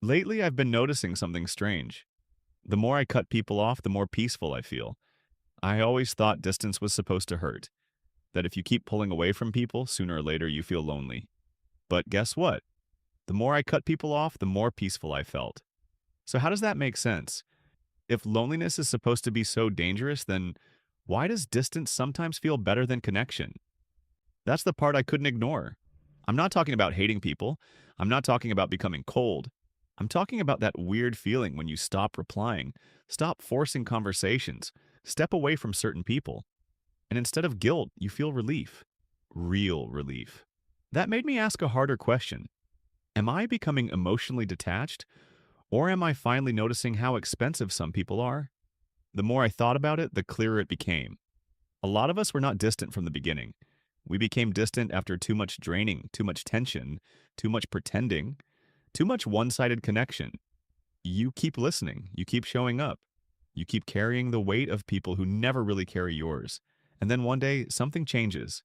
Lately, I've been noticing something strange. The more I cut people off, the more peaceful I feel. I always thought distance was supposed to hurt, that if you keep pulling away from people, sooner or later you feel lonely. But guess what? The more I cut people off, the more peaceful I felt. So, how does that make sense? If loneliness is supposed to be so dangerous, then why does distance sometimes feel better than connection? That's the part I couldn't ignore. I'm not talking about hating people. I'm not talking about becoming cold. I'm talking about that weird feeling when you stop replying, stop forcing conversations, step away from certain people, and instead of guilt, you feel relief. Real relief. That made me ask a harder question. Am I becoming emotionally detached, or am I finally noticing how expensive some people are? The more I thought about it, the clearer it became. A lot of us were not distant from the beginning. We became distant after too much draining, too much tension, too much pretending, too much one sided connection. You keep listening, you keep showing up, you keep carrying the weight of people who never really carry yours. And then one day, something changes.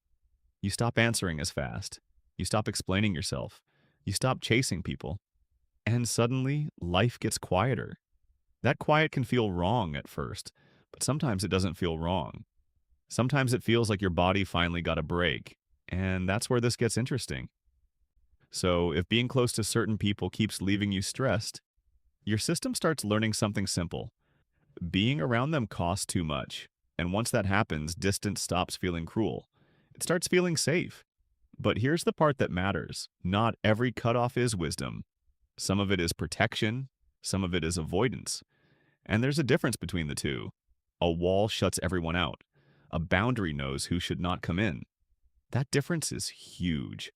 You stop answering as fast, you stop explaining yourself, you stop chasing people, and suddenly life gets quieter. That quiet can feel wrong at first, but sometimes it doesn't feel wrong. Sometimes it feels like your body finally got a break, and that's where this gets interesting. So, if being close to certain people keeps leaving you stressed, your system starts learning something simple. Being around them costs too much, and once that happens, distance stops feeling cruel. It starts feeling safe. But here's the part that matters. Not every cutoff is wisdom. Some of it is protection, some of it is avoidance. And there's a difference between the two. A wall shuts everyone out. A boundary knows who should not come in. That difference is huge.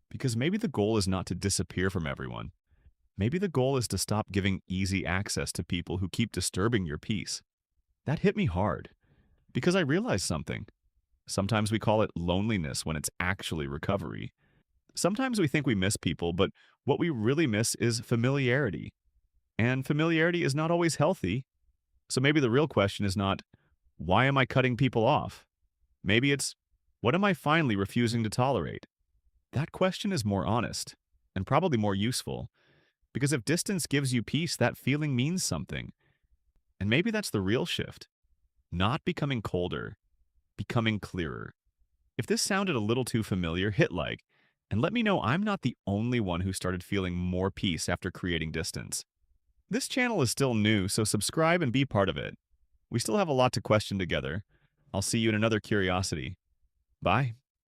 Because maybe the goal is not to disappear from everyone. Maybe the goal is to stop giving easy access to people who keep disturbing your peace. That hit me hard. Because I realized something. Sometimes we call it loneliness when it's actually recovery. Sometimes we think we miss people, but what we really miss is familiarity. And familiarity is not always healthy. So maybe the real question is not, why am I cutting people off? Maybe it's, what am I finally refusing to tolerate? That question is more honest and probably more useful because if distance gives you peace, that feeling means something. And maybe that's the real shift. Not becoming colder, becoming clearer. If this sounded a little too familiar, hit like and let me know I'm not the only one who started feeling more peace after creating distance. This channel is still new, so subscribe and be part of it. We still have a lot to question together. I'll see you in another curiosity. Bye.